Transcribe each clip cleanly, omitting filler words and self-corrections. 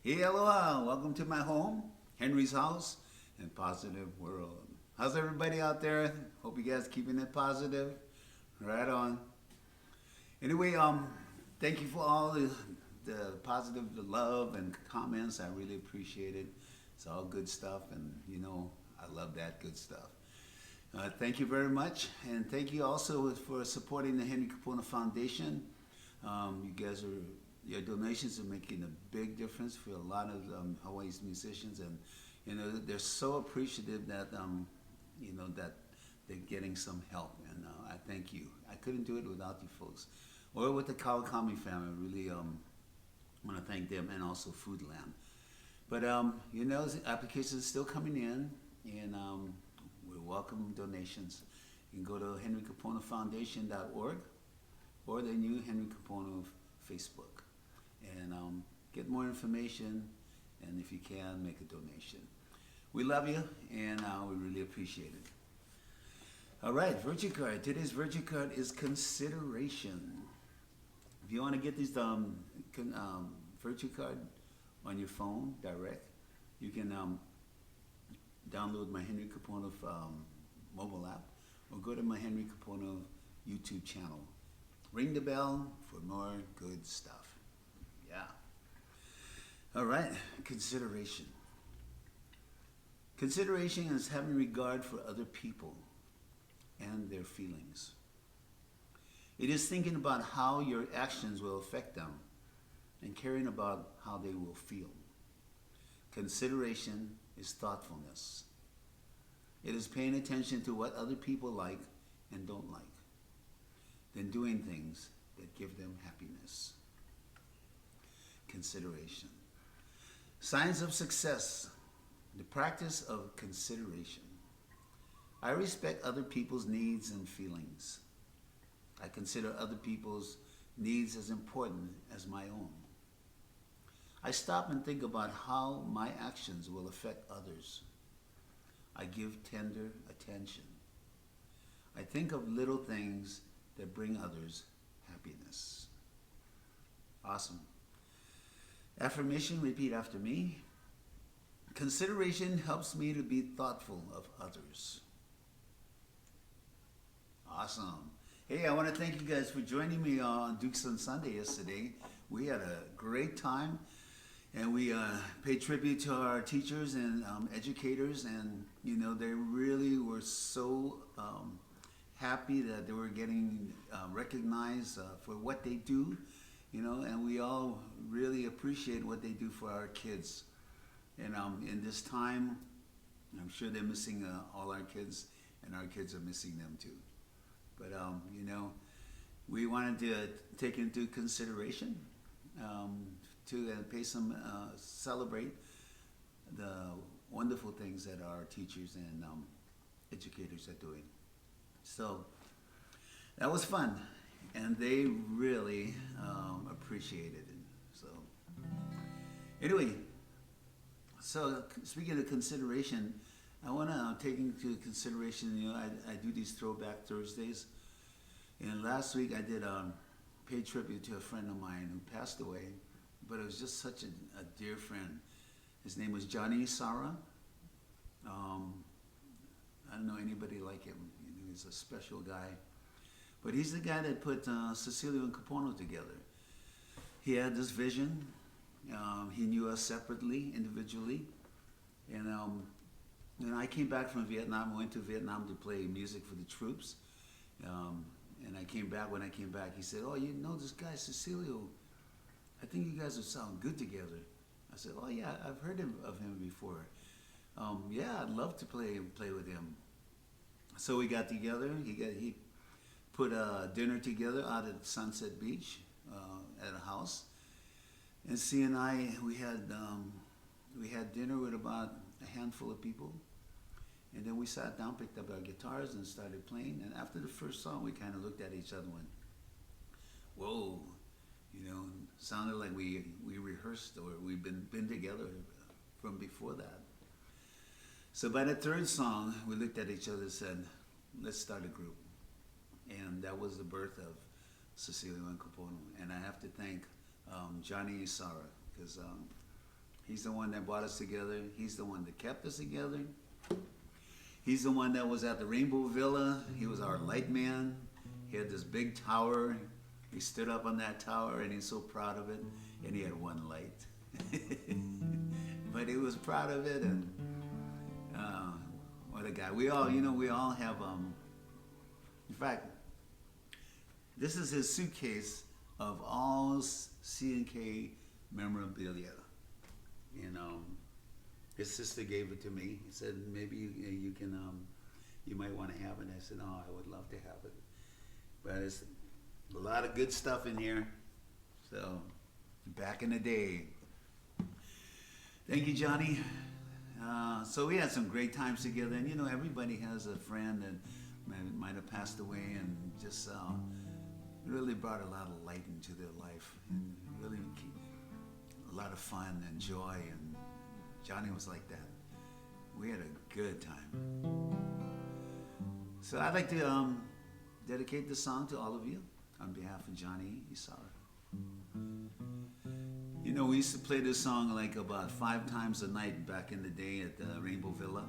Hey, aloha! Welcome to my home, Henry's house, and Positive World. How's everybody out there? Hope you guys keeping it positive. Right on. Anyway, thank you for all the positive, the love and comments. I really appreciate it. It's all good stuff, and you know I love that good stuff. Thank you very much, and thank you also for supporting the Henry Kapono Foundation. You guys your donations are making a big difference for a lot of Hawaii's musicians, and you know they're so appreciative that you know that they're getting some help, and I thank you. I couldn't do it without you folks, or with the Kawakami family. I really want to thank them, and also Foodland. But you know, the applications are still coming in, and we welcome donations. You can go to henrykaponofoundation.org or the new Henry Kapono Facebook and get more information, and if you can, make a donation. We love you, and we really appreciate it. All right, virtue card. Today's virtue card is consideration. If you want to get this virtue card on your phone direct, you can download my Henry Kapono mobile app, or go to my Henry Kapono YouTube channel. Ring the bell for more good stuff. Yeah. All right, consideration. Consideration is having regard for other people and their feelings. It is thinking about how your actions will affect them and caring about how they will feel. Consideration is thoughtfulness. It is paying attention to what other people like and don't like, then doing things that give them happiness. Consideration. Signs of success. The practice of consideration. I respect other people's needs and feelings. I consider other people's needs as important as my own. I stop and think about how my actions will affect others. I give tender attention. I think of little things that bring others happiness. Awesome. Affirmation, repeat after me. Consideration helps me to be thoughtful of others. Awesome. Hey, I want to thank you guys for joining me on Dukes on Sunday yesterday. We had a great time, and we paid tribute to our teachers and educators, and you know they really were so happy that they were getting recognized for what they do, you know, and we all really appreciate what they do for our kids. And in this time, I'm sure they're missing all our kids, and our kids are missing them too. But you know, we wanted to take into consideration to pay some celebrate the wonderful things that our teachers and educators are doing. So that was fun, and they really appreciated it. So anyway, so speaking of consideration, I want to take into consideration, you know, I do these Throwback Thursdays, and last week I did pay tribute to a friend of mine who passed away, but it was just such a dear friend. His name was JOHHNY ISARA. I don't know anybody like him. He's a special guy. But he's the guy that put Cecilio Kapono together. He had this vision. He knew us separately, individually. And I came back from Vietnam. I went to Vietnam to play music for the troops. And I came back. When I came back, he said, "Oh, you know this guy, Cecilio. I think you guys would sound good together." I said, "Oh yeah, I've heard of him before. Yeah, I'd love to play with him." So we got together. He put a dinner together out at Sunset Beach at a house, and C and I we had dinner with about a handful of people, and then we sat down, picked up our guitars, and started playing. And after the first song, we kind of looked at each other and went, "Whoa!" You know, sounded like we rehearsed or we've been together from before that. So by the third song, we looked at each other and said, "Let's start a group." And that was the birth of Cecilio and Kapono. And I have to thank JOHHNY ISARA, because He's the one that brought us together. He's the one that kept us together. He's the one that was at the Rainbow Villa. He was our light man. He had this big tower. He stood up on that tower and he's so proud of it. And he had one light. But he was proud of it, and what a guy. We all, we all have, in fact, this is his suitcase of all C&K memorabilia. His sister gave it to me. He said, maybe you can, you might want to have it. I said, oh, I would love to have it. But it's a lot of good stuff in here. So, back in the day. Thank you, Johnny. So we had some great times together, and everybody has a friend that might have passed away, and just really brought a lot of light into their life, and really a lot of fun and joy, and Johnny was like that. We had a good time. So I'd like to dedicate this song to all of you on behalf of Johnny Isarra. We used to play this song like about 5 times a night back in the day at the Rainbow Villa.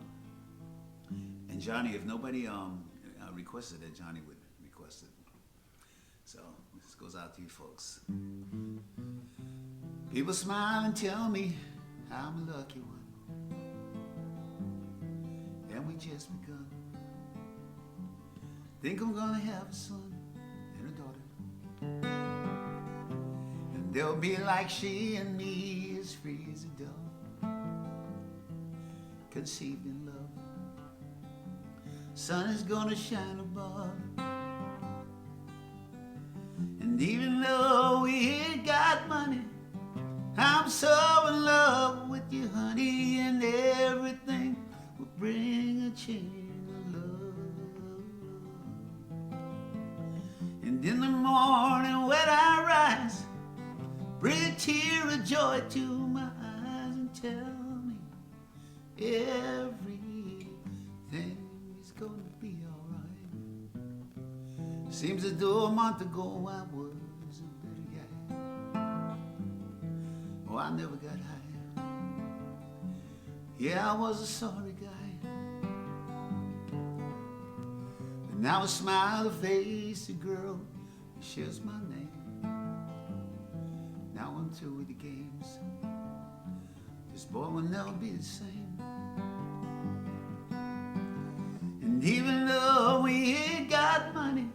And Johnny, if nobody requested it, Johnny would request it. So this goes out to you folks. People smile and tell me I'm a lucky one, and we just begun. Think I'm gonna have a son and a daughter. They'll be like she and me, as free as a dove, conceived in love. Sun is gonna shine above. And even though we ain't got money, I'm so in love with you, honey, and everything will bring a chain of love. And in the morning when I rise, bring a tear of joy to my eyes and tell me everything is gonna be alright. Seems as though a month ago I was a better guy. Oh, I never got high. Yeah, I was a sorry guy. And now I smile to face a girl who shares my name. Now I'm through with the games. This boy will never be the same. And even though we ain't got money,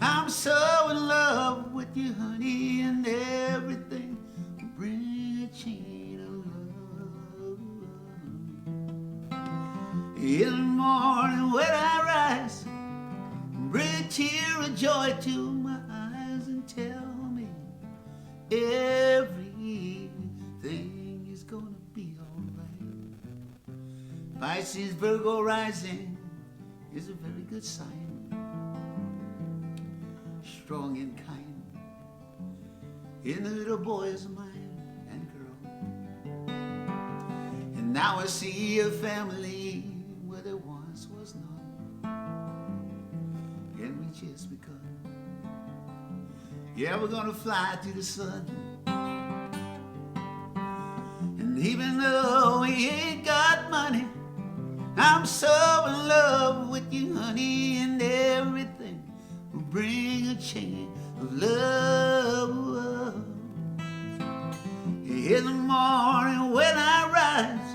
I'm so in love with you, honey, and everything will bring a chain of love. In the morning when I rise, bring a tear of joy to my eyes and tell me everything is gonna be alright. Pisces, Virgo rising is a very good sign. Strong and kind in the little boy's mind and girl. And now I see a family where there once was none. And we just begun. Yeah, we're gonna fly to the sun. And even though we ain't got money, I'm so in love with you, honey, and everything will bring a chain of love. In the morning when I rise,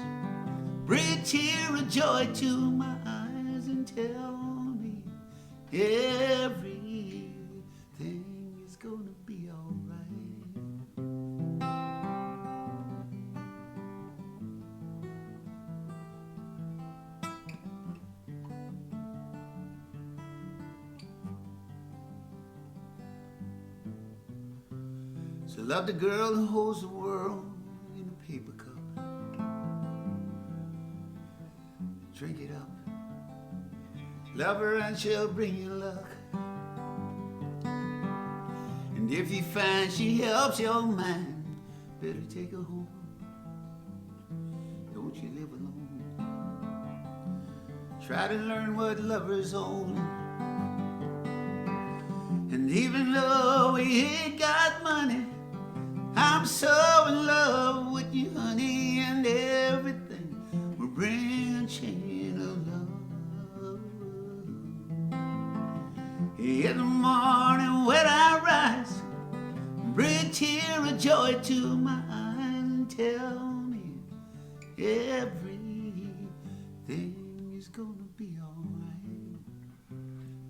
bring a tear of joy to my eyes and tell me everything is gonna be alright. So love the girl who holds the world in a paper cup. Drink it up. Love her and she'll bring you luck. And if you find she helps your mind, better take her home. Don't you live alone. Try to learn what lovers own. And even though we ain't got money, I'm so in love with you, honey, tear of joy to my eyes and tell me everything is gonna be alright.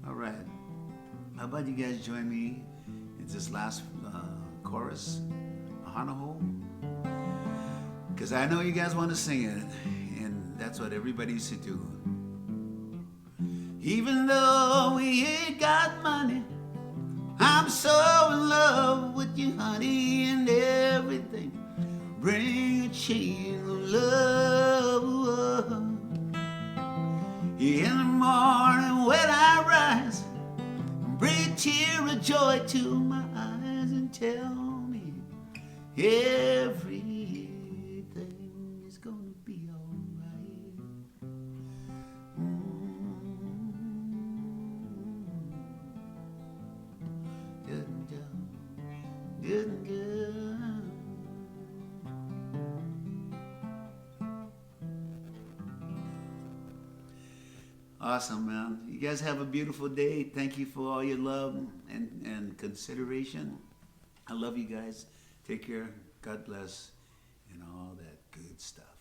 Alright, how about you guys join me in this last chorus, Hanoho? Because I know you guys want to sing it, and that's what everybody used to do. Even though we ain't got money, I'm so in love with you, honey, and everything. Bring a chain of love. In the morning when I rise, bring a tear of joy to my eyes and tell me everything is gonna be alright. Awesome, man. You guys have a beautiful day. Thank you for all your love and consideration. I love you guys. Take care. God bless and all that good stuff.